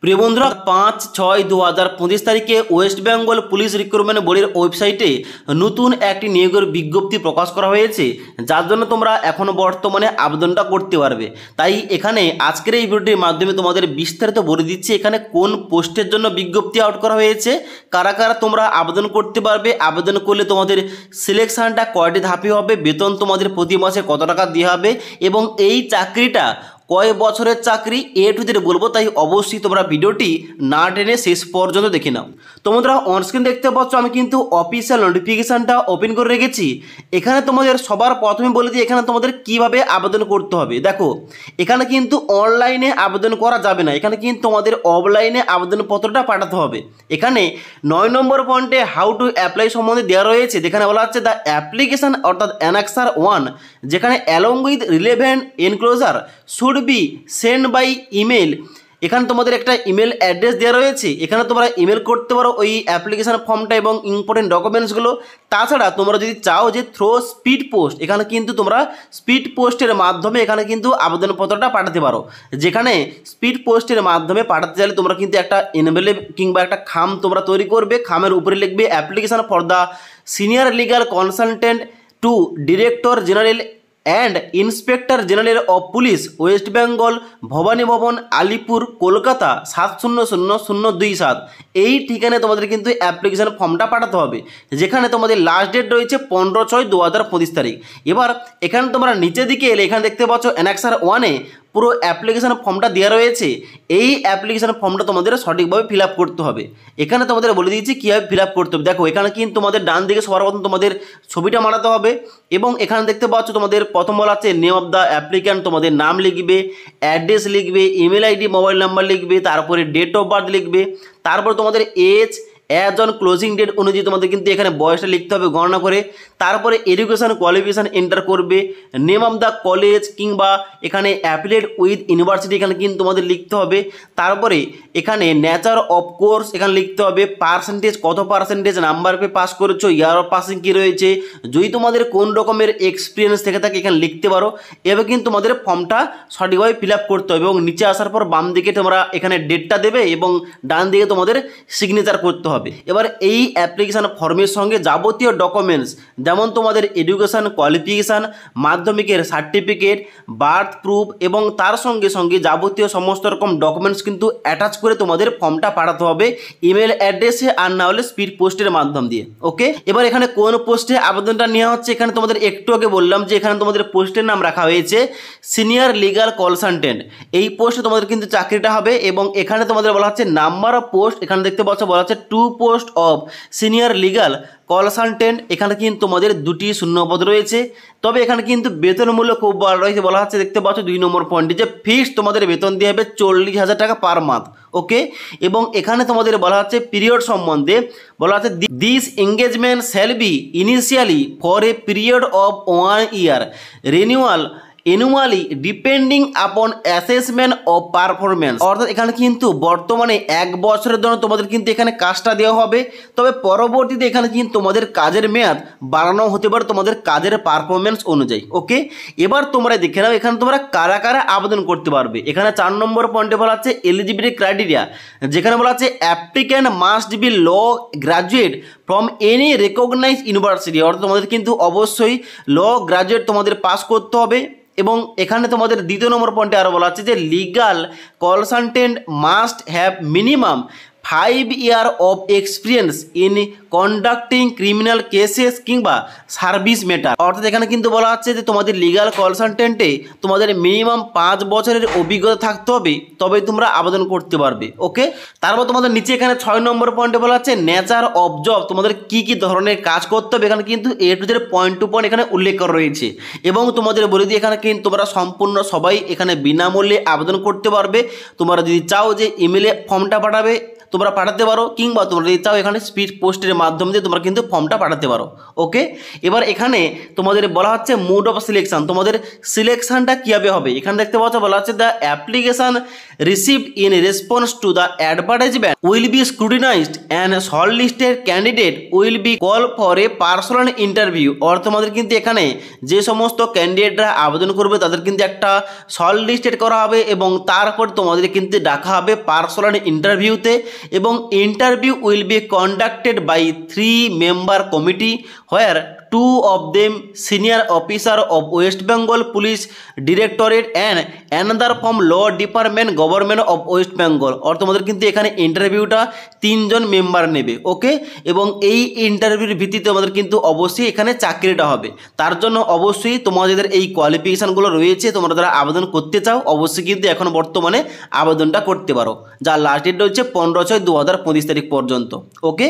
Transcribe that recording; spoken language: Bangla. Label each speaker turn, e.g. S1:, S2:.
S1: প্রিয় বন্ধুরা ৫-৬-২০২৫ তারিখে ওয়েস্ট বেঙ্গল পুলিশ রিক্রুটমেন্ট বোর্ডের ওয়েবসাইটে নতুন একটি নিয়োগের বিজ্ঞপ্তি প্রকাশ করা হয়েছে, যার জন্য তোমরা এখনও বর্তমানে আবেদনটা করতে পারবে। তাই এখানে আজকের এই ভিডিওটির মাধ্যমে তোমাদের বিস্তারিত বলে দিচ্ছি এখানে কোন পোস্টের জন্য বিজ্ঞপ্তি আউট করা হয়েছে, কারা কারা তোমরা আবেদন করতে পারবে, আবেদন করলে তোমাদের সিলেকশনটা কয়টি ধাপে হবে, বেতন তোমাদের প্রতি মাসে কত টাকা দেওয়া হবে এবং এই চাকরিটা কয় বছরের চাকরি এ টু জেড বলবো। তাই অবশ্যই তোমরা ভিডিওটি না টেনে শেষ পর্যন্ত দেখে নাও। তোমরা অনস্ক্রিন দেখতে পাচ্ছ আমি কিন্তু অফিসিয়াল নোটিফিকেশানটা ওপেন করে রেখেছি। এখানে তোমাদের সবার প্রথমে বলে দিই এখানে তোমাদের কিভাবে আবেদন করতে হবে। দেখো এখানে কিন্তু অনলাইনে আবেদন করা যাবে না, এখানে কিন্তু তোমাদের অফলাইনে আবেদনপত্রটা পাঠাতে হবে। এখানে ৯ নম্বর পয়েন্টে হাউ টু অ্যাপ্লাই সম্বন্ধে দেওয়া রয়েছে, যেখানে বলা হচ্ছে দ্য অ্যাপ্লিকেশান অর্থাৎ অ্যানেক্সার 1, যেখানে along with relevant enclosure should be send by email. এখানে তোমাদের একটা ইমেল অ্যাড্রেস দেওয়া রয়েছে, এখানে তোমরা ইমেল করতে পারো ওই অ্যাপ্লিকেশান ফর্মটা এবং ইম্পর্টেন্ট ডকুমেন্টসগুলো। তাছাড়া তোমরা যদি চাও যে থ্রো স্পিড পোস্ট, এখানে কিন্তু তোমরা স্পিড পোস্টের মাধ্যমে এখানে কিন্তু আবেদনপত্রটা পাঠাতে পারো। যেখানে স্পিড পোস্টের মাধ্যমে পাঠাতে চাইলে তোমরা কিন্তু একটা এনভেলপ কিংবা একটা খাম তোমরা তৈরি করবে, খামের উপরে লিখবে application for the senior legal consultant to director general and inspector general of police West Bengal, Bhabani Bhawan, Alipore, Kolkata ৭০০০২৭। এই ঠিকানায় তোমাদের কিন্তু অ্যাপ্লিকেশান ফর্মটা পাঠাতে হবে, যেখানে তোমাদের লাস্ট ডেট রয়েছে ১৫/৬/২০২৫ তারিখ। এবার এখানে তোমরা নিচের দিকে এলে এখানে দেখতে পাচ্ছ অ্যানেক্সার 1-এ পুরো অ্যাপ্লিকেশান ফর্মটা দেওয়া রয়েছে। এই অ্যাপ্লিকেশান ফর্মটা তোমাদের সঠিকভাবে ফিল আপ করতে হবে। এখানে তোমাদের বলে দিয়েছি কীভাবে ফিল আপ করতে হবে। দেখো এখানে কিন্তু তোমাদের ডান দিকে সবার প্রথম তোমাদের ছবিটা মারাতে হবে এবং এখানে দেখতে পাচ্ছ তোমাদের প্রথম বলা আছে নেম অফ দ্য অ্যাপ্লিক্যান্ট, তোমাদের নাম লিখবে, অ্যাড্রেস লিখবে, ইমেল আইডি, মোবাইল নাম্বার লিখবে, তারপরে ডেট অফ বার্থ লিখবে, তারপর তোমাদের age as on closing date অনুযায়ী তোমাদের কিন্তু এখানে বয়সটা লিখতে হবে গণনা করে, তারপরে এডুকেশান কোয়ালিফিকেশান এন্টার করবে, নেম অফ দ্য কলেজ কিংবা এখানে অ্যাফিলিয়েট উইথ ইউনিভার্সিটি এখানে কিন্তু তোমাদের লিখতে হবে, তারপরে এখানে নেচার অফ কোর্স এখানে লিখতে হবে, পার্সেন্টেজ কত পার্সেন্টেজ নাম্বার পেয়ে পাস করেছো, ইয়ার অফ পাসিং কী রয়েছে, যদি তোমাদের কোন রকমের এক্সপিরিয়েন্স থেকে থাকে এখানে লিখতে পারো। এবার কিন্তু তোমাদের ফর্মটা সঠিকভাবে ফিল আপ করতে হবে এবং নিচে আসার পর বাম দিকে তোমরা এখানে ডেটটা দেবে এবং ডান দিকে তোমাদের সিগনেচার করতে হবে। এবার এই অ্যাপ্লিকেশান ফর্মের সঙ্গে যাবতীয় ডকুমেন্টস যেমন তোমাদের এডুকেশান কোয়ালিফিকেশান, মাধ্যমিকের সার্টিফিকেট, বার্থ প্রুফ এবং তার সঙ্গে সঙ্গে যাবতীয় সমস্ত রকম ডকুমেন্টস কিন্তু অ্যাটাচ করে তোমাদের ফর্মটা পাঠাতে হবে ইমেল অ্যাড্রেসে, আর না হলে স্পিড পোস্টের মাধ্যম দিয়ে। ওকে, এবার এখানে কোন পোস্টে আবেদনটা নেওয়া হচ্ছে, এখানে তোমাদের একটু আগে বললাম যে এখানে তোমাদের পোস্টের নাম রাখা হয়েছে সিনিয়র লিগাল কনসালটেন্ট। এই পোস্টে তোমাদের কিন্তু চাকরিটা হবে এবং এখানে তোমাদের বলা হচ্ছে নাম্বার অফ পোস্ট, এখানে দেখতে পাচ্ছ বলা হচ্ছে 2 post of senior legal consultant. এখানে কিন্তু তোমাদের 2টি শূন্যপদ রয়েছে, তবে এখানে কিন্তু বেতন মূল্য খুব বড় রয়েছে, বলা হচ্ছে দেখতে পাচ্ছ 2 নম্বর পয়েন্টে যে ফিক্সড তোমাদের বেতন দিয়ে হবে 40,000 টাকা পার মান্থ। ওকে, এবং এখানে তোমাদের বলা হচ্ছে পিরিয়ড সম্বন্ধে বলা হচ্ছে this engagement shall be initially for a period of 1 year renewal annually depending আপন অ্যাসেসমেন্ট অফ পারফরমেন্স। অর্থাৎ এখানে কিন্তু বর্তমানে 1 বছরের জন্য তোমাদের কিন্তু এখানে কাজটা দেওয়া হবে, তবে পরবর্তীতে এখানে কিন্তু তোমাদের কাজের মেয়াদ বাড়ানো হতে পারে তোমাদের কাজের পারফরমেন্স অনুযায়ী। ওকে, এবার তোমরা দেখে নাও এখানে তোমরা কারা কারা আবেদন করতে পারবে। এখানে 4 নম্বর পয়েন্টে বলা হচ্ছে এলিজিবিলিটি ক্রাইটেরিয়া, যেখানে বলা হচ্ছে applicant must be law graduate from any recognise university. অর্থাৎ তোমাদের কিন্তু অবশ্যই ল গ্রাজুয়েট তোমাদের পাস করতে হবে। এবং এখানে তোমাদের 2 নম্বর পয়েন্টে আরও বলা হচ্ছে যে legal consultant must have minimum 5 year of experience in conducting criminal cases কিংবা সার্ভিস ম্যাটার। অর্থাৎ এখানে কিন্তু বলা হচ্ছে যে তোমাদের লিগাল কনসালটেন্টে তোমাদের মিনিমাম 5 বছরের অভিজ্ঞতা থাকতে হবে, তবেই তোমরা আবেদন করতে পারবে। ওকে, তারপর তোমাদের নিচে এখানে 6 নম্বর পয়েন্টে বলা হচ্ছে নেচার অফ জব, তোমাদের কি কি ধরনের কাজ করতে হবে এখানে কিন্তু A to Z point to point এখানে উল্লেখ করা রয়েছে। এবং তোমাদের বলে দিই এখানে কিন্তু তোমরা সম্পূর্ণ সবাই এখানে বিনামূল্যে আবেদন করতে পারবে। তোমরা যদি চাও যে ইমেলে ফর্মটা পাঠাবে তোমরা পাঠাতে পারো, কিংবা তোমরা যদি চাও এখানে স্পিড পোস্টের মাধ্যম দিয়ে তোমরা কিন্তু ফর্মটা পাঠাতে পারো। ওকে, এবার এখানে তোমাদের বলা হচ্ছে মোড অফ সিলেকশন, তোমাদের সিলেকশনটা কীভাবে হবে। এখানে দেখতে পাচ্ছ বলা হচ্ছে the application received in response to the advertisement will be scrutinized and shortlisted candidate will be called for a personal interview। অর্থ তোমাদের কিন্তু এখানে যে সমস্ত ক্যান্ডিডেটরা আবেদন করবে তাদের কিন্তু একটা শর্ট লিস্টেড করা হবে এবং তারপর তোমাদের কিন্তু ডাকা হবে পার্সোনাল ইন্টারভিউতে, এবং interview will be conducted by 3 member committee where 2 of them senior officer of West Bengal Police Directorate and another from Law Department Government of West Bengal। और তোমাদের কিন্তু এখানে ইন্টারভিউটা 3 জন মেম্বার নেবে, ওকে। এবং এই ইন্টারভিউর ভিত্তিতে তোমাদের কিন্তু অবশ্যই এখানে চাকরিটা হবে। তার জন্য অবশ্যই তোমাদের এই কোয়ালিফিকেশানগুলো রয়েছে, তোমরা যারা আবেদন করতে চাও অবশ্যই কিন্তু এখন বর্তমানে আবেদনটা করতে পারো, যার লাস্ট ডেট হচ্ছে 15/6/2025 তারিখ পর্যন্ত, ওকে।